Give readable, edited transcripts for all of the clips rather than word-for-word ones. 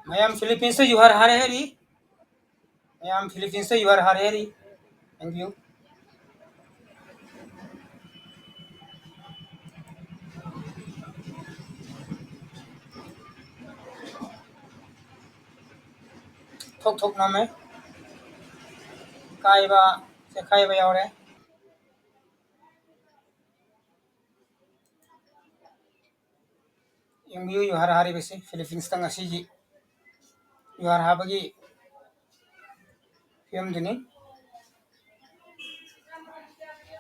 Mayam Philippines you are Harari. Mayam Philippines you are Harari. Thank you. Thok thok na me. Kaiba se kaiba yaure. Yung you are Harari besi Philippines tang asiji. You are habagi film dini.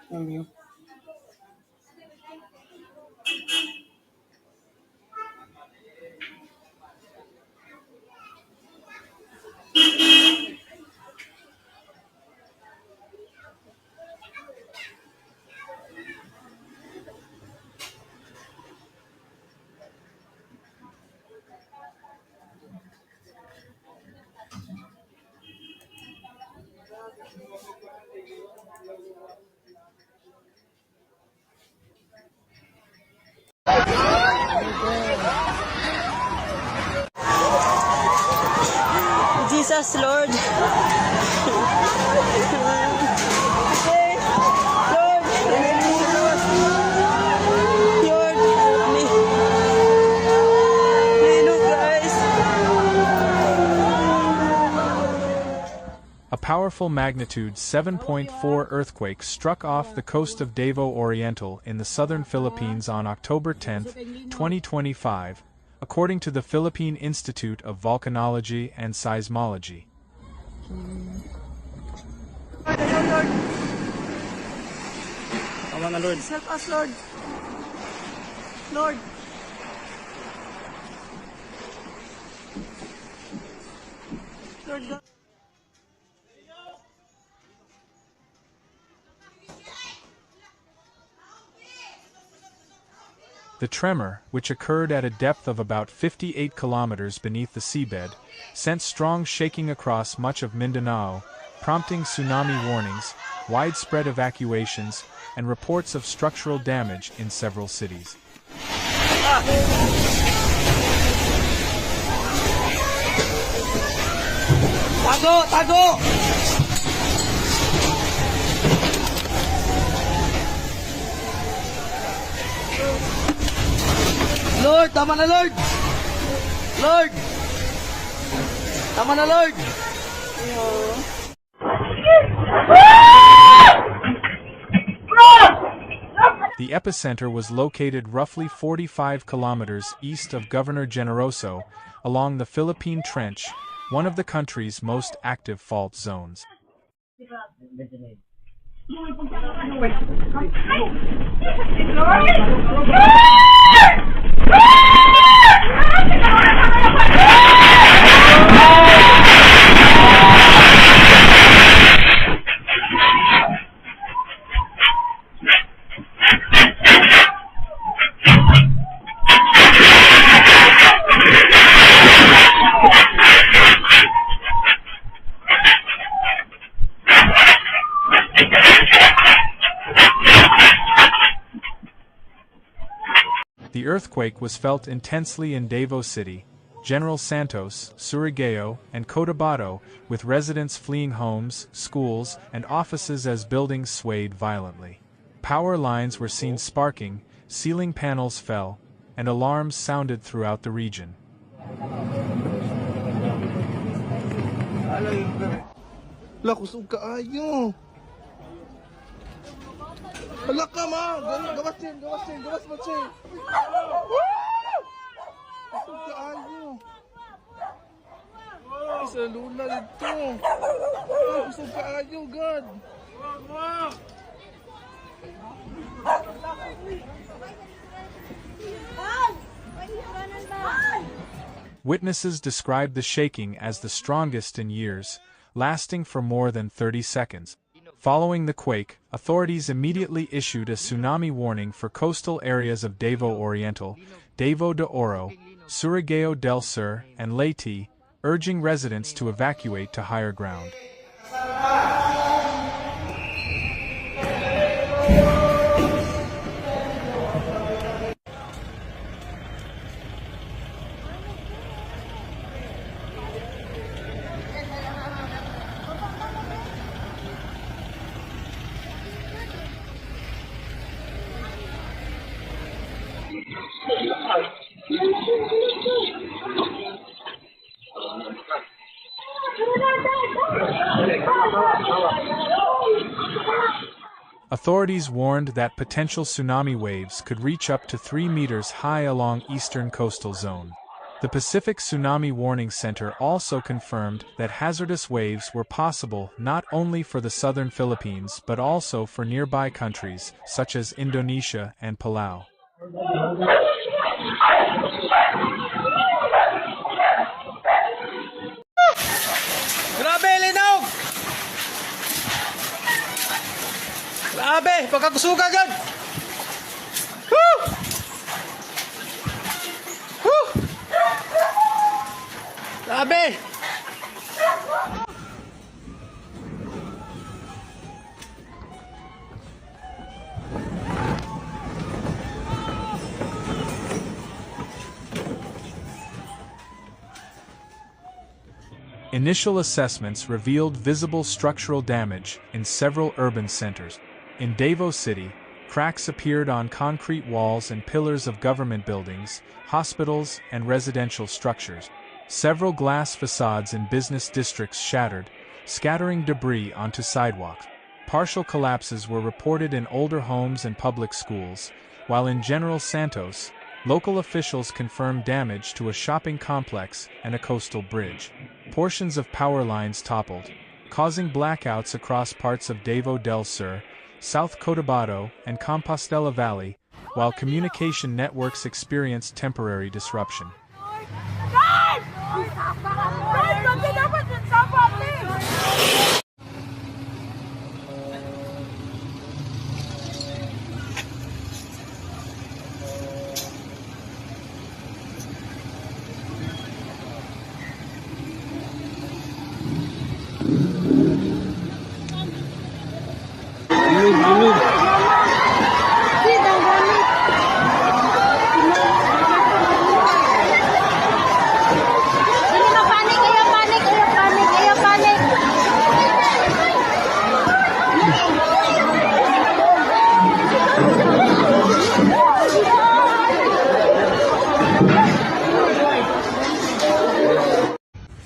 Yung you. Jesus, Lord. A powerful magnitude 7.4 earthquake struck off the coast of Davao Oriental in the southern Philippines on October 10, 2025, according to the Philippine Institute of Volcanology and Seismology. Lord, help us, Lord. Lord. Lord God. The tremor, which occurred at a depth of about 58 kilometers beneath the seabed, sent strong shaking across much of Mindanao, prompting tsunami warnings, widespread evacuations, and reports of structural damage in several cities. Tago! Tago! Lord, tama na, Lord! Lord! Tama na, Lord! The epicenter was located roughly 45 kilometers east of Governor Generoso, along the Philippine Trench, one of the country's most active fault zones. The earthquake was felt intensely in Davao City, General Santos, Surigao, and Cotabato, with residents fleeing homes, schools, and offices as buildings swayed violently. Power lines were seen sparking, ceiling panels fell, and alarms sounded throughout the region. Lah, kusog kaayo. Hala ka, ma! Gawas mo, Chen! Kusog kaayo. Isa lula dito. Kusog kaayo, God! Witnesses described the shaking as the strongest in years, lasting for more than 30 seconds. Following the quake, authorities immediately issued a tsunami warning for coastal areas of Davao Oriental, Davao de Oro, Surigao del Sur, and Leyte, urging residents to evacuate to higher ground. Authorities warned that potential tsunami waves could reach up to 3 meters high along eastern coastal zone. The Pacific Tsunami Warning Center also confirmed that hazardous waves were possible not only for the southern Philippines but also for nearby countries such as Indonesia and Palau. Grabe, linog! Grabe, pagkakusuga agad! Woo! Woo! Grabe! Initial assessments revealed visible structural damage in several urban centers. In Davao City, cracks appeared on concrete walls and pillars of government buildings, hospitals, and residential structures. Several glass facades in business districts shattered, scattering debris onto sidewalks. Partial collapses were reported in older homes and public schools, while in General Santos, local officials confirmed damage to a shopping complex and a coastal bridge. Portions of power lines toppled, causing blackouts across parts of Davao del Sur, South Cotabato, and Compostela Valley, while communication networks experienced temporary disruption.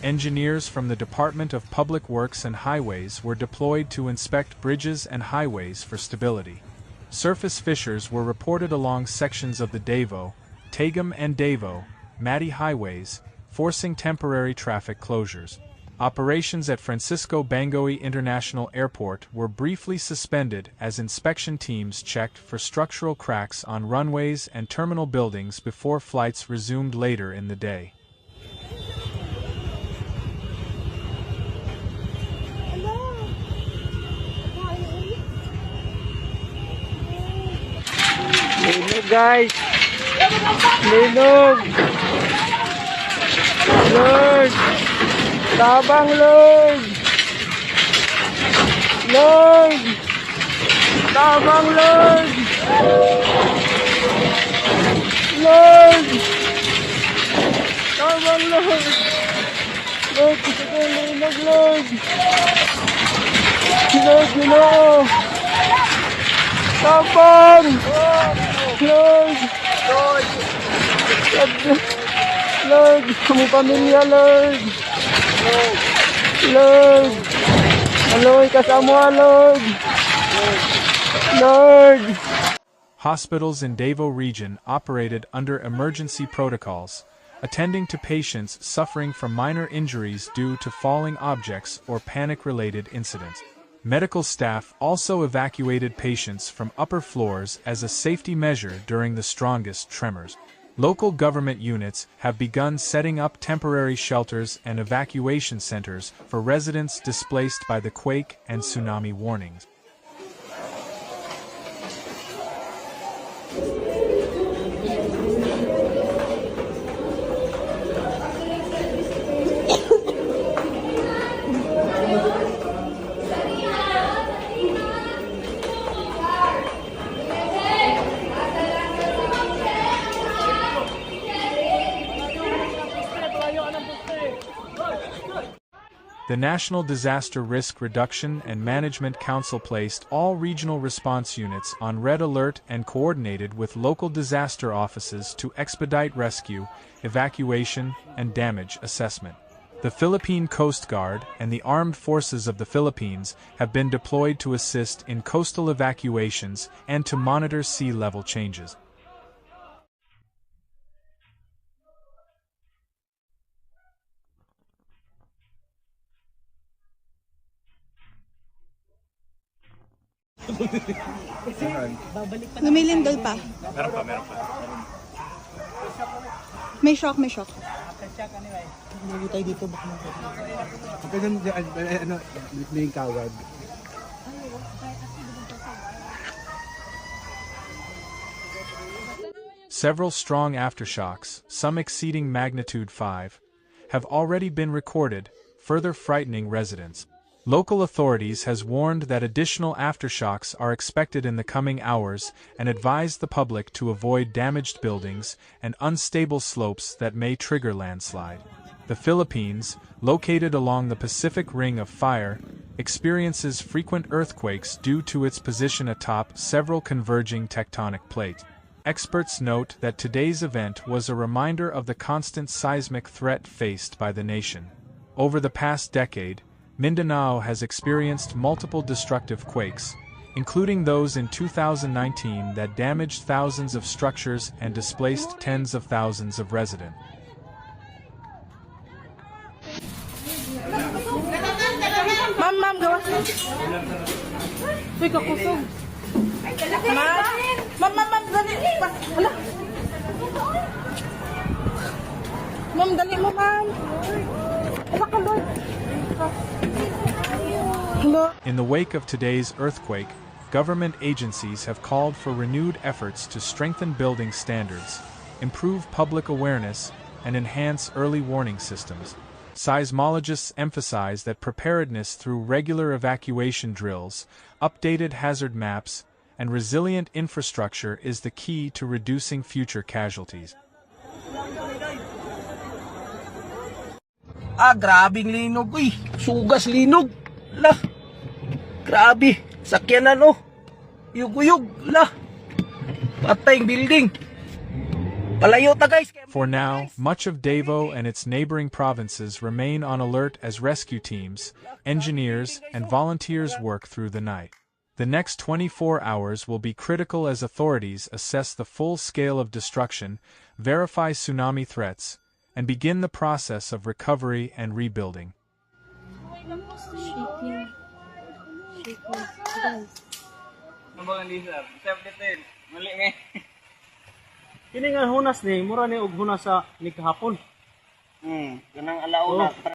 Engineers from the Department of Public Works and Highways were deployed to inspect bridges and highways for stability. Surface fissures were reported along sections of the Davao, Tagum and Davao, Mati highways, forcing temporary traffic closures. Operations at Francisco Bangoy International Airport were briefly suspended as inspection teams checked for structural cracks on runways and terminal buildings before flights resumed later in the day. Linog guys! Linog! Lord! Tabang Lord! Lord! Tabang Lord! Lord! Tabang Lord! Lord, gusto ko yung linog Lord! Lord, Ginoo! Tabang! Lord! Lord! Lord! Kami pamilya, Lord! Lord! Aloy kasama, Lord! Lord! Hospitals in Davao region operated under emergency protocols, attending to patients suffering from minor injuries due to falling objects or panic-related incidents. Medical staff also evacuated patients from upper floors as a safety measure during the strongest tremors. Local government units have begun setting up temporary shelters and evacuation centers for residents displaced by the quake and tsunami warnings. The National Disaster Risk Reduction and Management Council placed all regional response units on red alert and coordinated with local disaster offices to expedite rescue, evacuation, and damage assessment. The Philippine Coast Guard and the Armed Forces of the Philippines have been deployed to assist in coastal evacuations and to monitor sea level changes. Lumilindol pa. Meron pa. May shock. Hindi tayo dito baka May kawad. Several strong aftershocks, some exceeding magnitude 5, have already been recorded, further frightening residents. Local authorities has warned that additional aftershocks are expected in the coming hours and advised the public to avoid damaged buildings and unstable slopes that may trigger landslide. The Philippines, located along the Pacific Ring of Fire, experiences frequent earthquakes due to its position atop several converging tectonic plates. Experts note that today's event was a reminder of the constant seismic threat faced by the nation. Over the past decade, Mindanao has experienced multiple destructive quakes, including those in 2019 that damaged thousands of structures and displaced tens of thousands of residents. Ma'am, gawas mo. Uy, kakusog. Ma'am, dali. Hala. Ma'am, dali mo, ma'am. Hala ka, Lord. Hello. In the wake of today's earthquake, government agencies have called for renewed efforts to strengthen building standards, improve public awareness, and enhance early warning systems. Seismologists emphasize that preparedness through regular evacuation drills, updated hazard maps, and resilient infrastructure is the key to reducing future casualties. Grabing linog, uy. Sugas linog. Lah. Grabe. Sakyanan, oh. Yug-uyog. Lah. Patay building. Palayo ta, guys. For now, much of Davao and its neighboring provinces remain on alert as rescue teams, engineers, and volunteers work through the night. The next 24 hours will be critical as authorities assess the full scale of destruction, verify tsunami threats, and begin the process of recovery and rebuilding. Kini nga hunas ni mura ni og hunas sa ni kahapon. Kanang alauna.